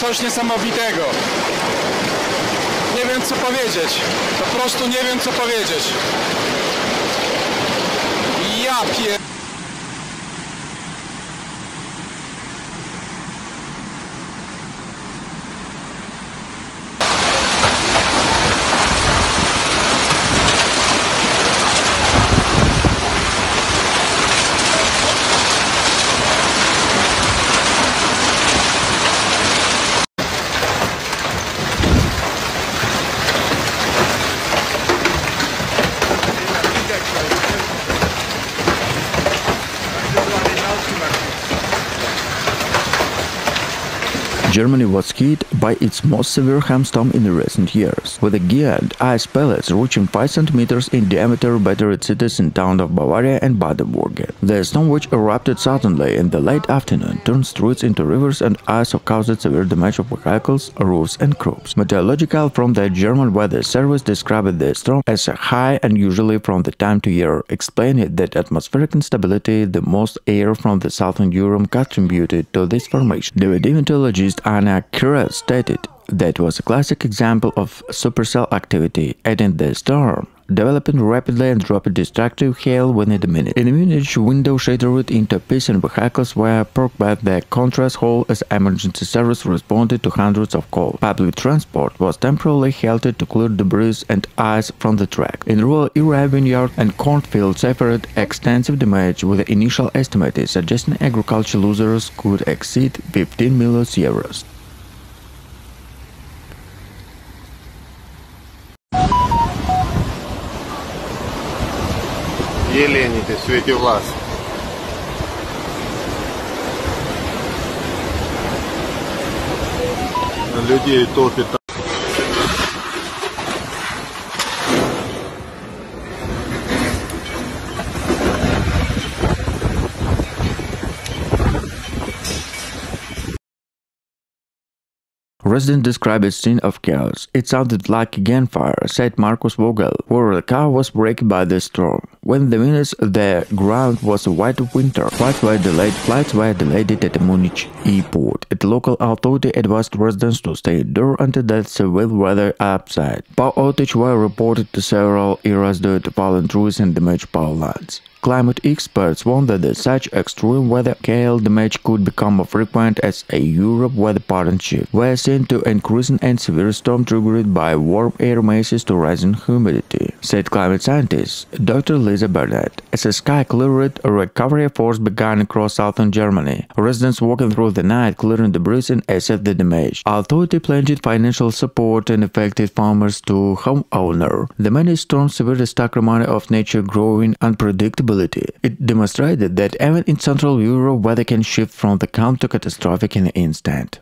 Coś niesamowitego. Nie wiem co powiedzieć. Po prostu nie wiem co powiedzieć. Ja pier... Germany was hit by its most severe hailstorm in the recent years, with the giant ice pellets reaching 5 centimeters in diameter battered cities in towns of Bavaria and Baden-Württemberg. The storm, which erupted suddenly in the late afternoon, turned streets into rivers and ice caused severe damage of vehicles, roofs and crops. Meteorological from the German Weather Service described the storm as high unusually from the time to year, explaining that atmospheric instability, the most air from the southern Europe, contributed to this formation. The meteorologist Anna Kira stated that was a classic example of supercell activity, adding the storm developing rapidly and dropped destructive hail within a minute. In Munich, window shattered into pieces and vehicles were parked by the contrast hall as emergency service responded to hundreds of calls. Public transport was temporarily halted to clear debris and ice from the track. In rural area, vineyard and cornfields suffered extensive damage, with the initial estimates suggesting agriculture losses could exceed 15 million euros. Елени ты, в свете глаз. Людей топит. Residents described a scene of chaos. It sounded like a gunfire, said Markus Vogel, where the car was wrecked by the storm. Within the minutes, the ground was white of winter. Flights were delayed at Munich airport. The local authority advised residents to stay indoors until the severe weather subside. Power outages were reported to several areas due to fallen trees and damaged power lines. Climate experts warned that such extreme weather hail damage could become frequent as a Europe weather pattern shift. We are seeing to increasing and severe storm triggered by warm air masses to rising humidity, said climate scientist Dr. Lisa Bernard. As the sky cleared, a recovery efforts began across southern Germany. Residents working through the night clearing debris and assess the damage. Authority pledged financial support and affected farmers to homeowners. The many storms severely stuck reminder of nature growing unpredictability. It demonstrated that even in Central Europe, weather can shift from the calm to catastrophic in an instant.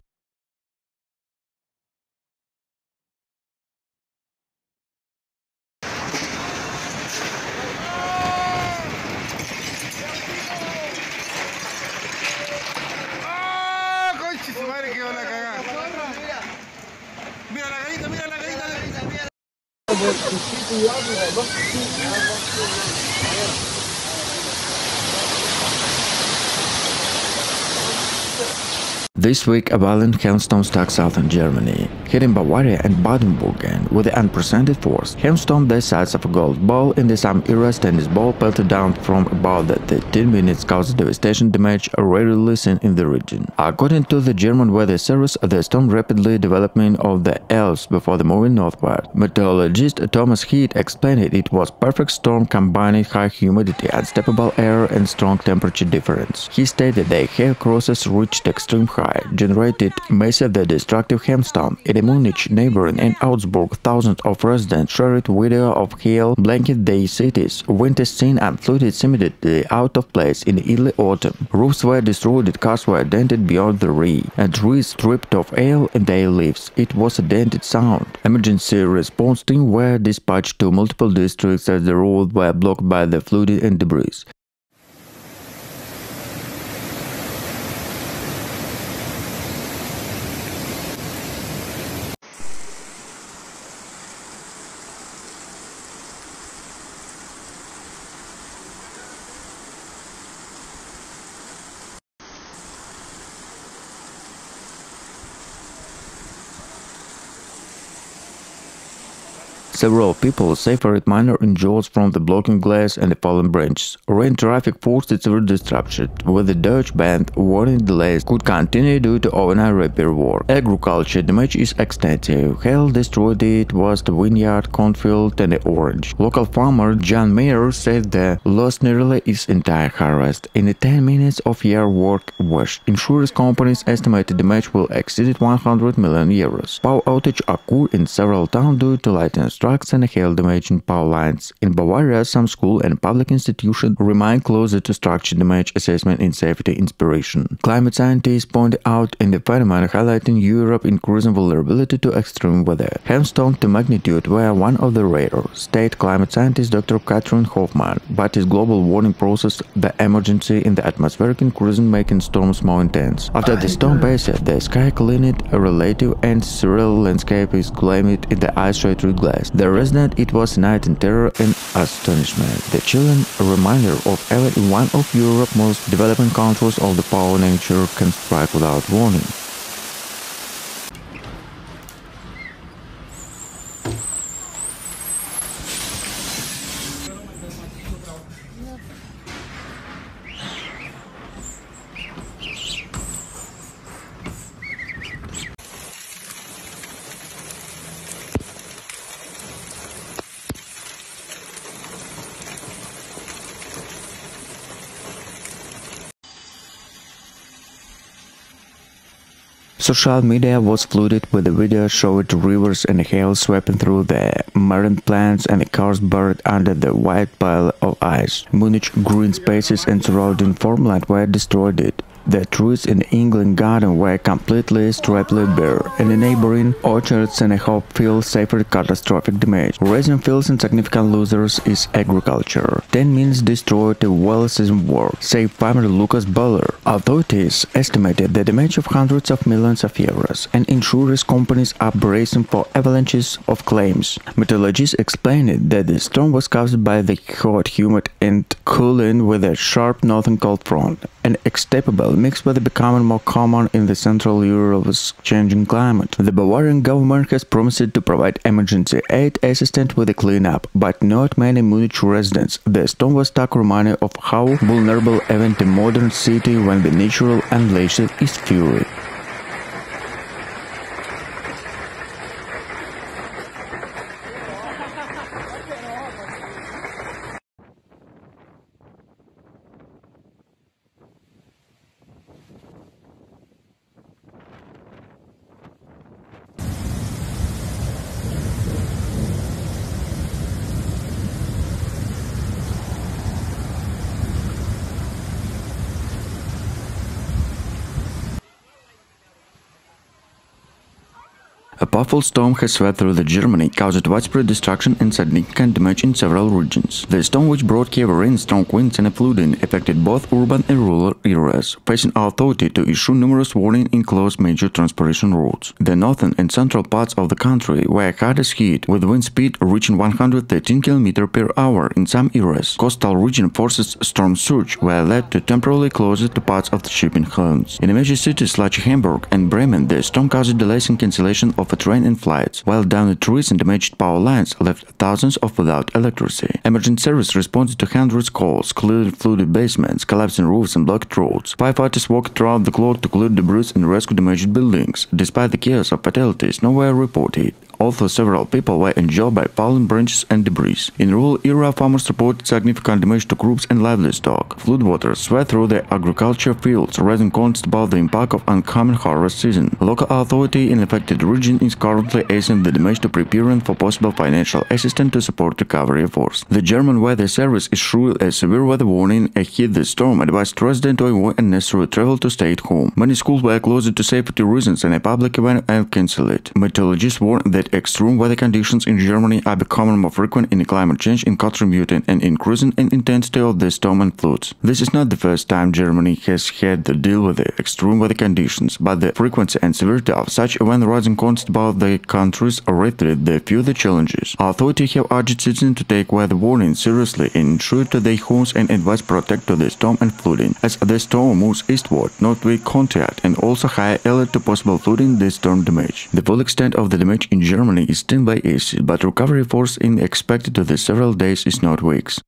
This week, a violent hailstorm struck southern Germany, hitting Bavaria and Baden-Württemberg with unprecedented force. Hailstorm the size of a golf ball in the some areas tennis ball pelted down from about 13 minutes caused devastation damage rarely seen in the region. According to the German Weather Service, the storm rapidly developing of the Alps before the moving northward. Meteorologist Thomas Heath explained it was perfect storm combining high humidity, unstable air and strong temperature difference. He stated the hail crosses reached extreme high, generated massive destructive hailstorm. In Munich, neighboring and Augsburg, thousands of residents shared video of hail blanket their cities. Winter scene and flooded immediately out of place in early autumn. Roofs were destroyed, cars were dented beyond the reach, and trees stripped of hail and their leaves. It was a dented sound. Emergency response teams were dispatched to multiple districts as the roads were blocked by the flooding and debris. Several people suffered minor injuries from the blocking glass and the fallen branches. Rain traffic forced its disruption, with the Deutsche Bahn warning delays could continue due to overnight repair work. Agriculture damage is extensive. Hail destroyed it was the vineyard, cornfield, and the orange. Local farmer John Mayer said the loss nearly his entire harvest. In the 10 minutes of year work washed. Insurance companies estimated damage will exceed 100 million euros. Power outage occurred in several towns due to lightning strikes and hail damage in power lines. In Bavaria, some school and public institutions remain closer to structure damage assessment and safety inspiration. Climate scientists point out in the phenomenon highlighting Europe's increasing vulnerability to extreme weather. Hailstones to magnitude were one of the rare, state climate scientist Dr. Katrin Hoffmann, but his global warning process the emergency in the atmospheric increasing making storms more intense. After the storm passed, the sky cleaned a relative and surreal landscape is gleamed in the ice-shattered glass. The resident it was night in terror and astonishment. The chilling reminder of even in one of Europe's most developing countries of the power nature can strike without warning. Social media was flooded with the video showing rivers and hail sweeping through the marine plants and the cars buried under the white pile of ice. Munich green spaces and surrounding farmland were destroyed. The trees in the England garden were completely stripped bare, and the neighboring orchards and hope fields suffered catastrophic damage. Raising fields and significant losers is agriculture. 10 minutes destroyed a well-seasoned work, said farmer Lucas Buller. Authorities estimated the damage of hundreds of millions of euros, and insurance companies are bracing for avalanches of claims. Meteorologists explained that the storm was caused by the hot, humid, and cooling with a sharp northern cold front, an extapable mixed with becoming more common in the Central Europe's changing climate. The Bavarian government has promised to provide emergency aid assistance with the cleanup, but not many Munich residents. The storm was stark reminder of how vulnerable even the modern city when the natural unleashed its fury. A powerful storm has swept through Germany, caused widespread destruction and significant damage in several regions. The storm, which brought heavy rain, strong winds and flooding, affected both urban and rural areas, forcing authorities to issue numerous warnings and close major transportation routes. The northern and central parts of the country were hardest hit, with wind speed reaching 113 km per hour in some areas. Coastal region forces storm surge were led to temporarily close to parts of the shipping zones. In major cities like Hamburg and Bremen, the storm caused delays and cancellation of train and flights, while downed trees and damaged power lines left thousands of without electricity. Emergency service responded to hundreds of calls, cleared flooded basements, collapsing roofs and blocked roads. Firefighters worked throughout the clock to clear debris and rescue damaged buildings. Despite the chaos of fatalities, none were reported, although several people were injured by fallen branches and debris. In rural area, farmers reported significant damage to crops and livestock. Floodwaters swept through the agriculture fields, raising concerns about the impact of oncoming harvest season. Local authority in affected region is currently assessing the damage to preparing for possible financial assistance to support recovery efforts. The German Weather Service issued a severe weather warning ahead the storm, advised residents to avoid unnecessary travel to stay at home. Many schools were closed to safety reasons and a public event and cancelled. Meteorologists warn that extreme weather conditions in Germany are becoming more frequent in climate change and contributing an increasing in intensity of the storm and floods. This is not the first time Germany has had to deal with the extreme weather conditions, but the frequency and severity of such events rising constantly about the countries rated the further challenges. Authorities have urged citizens to take weather warnings seriously and ensure to their homes and advise protect to the storm and flooding. As the storm moves eastward, northward contact and also high alert to possible flooding the storm damage. The full extent of the damage in Germany Germany is still by acid, but recovery force in expected to the several days is not weeks.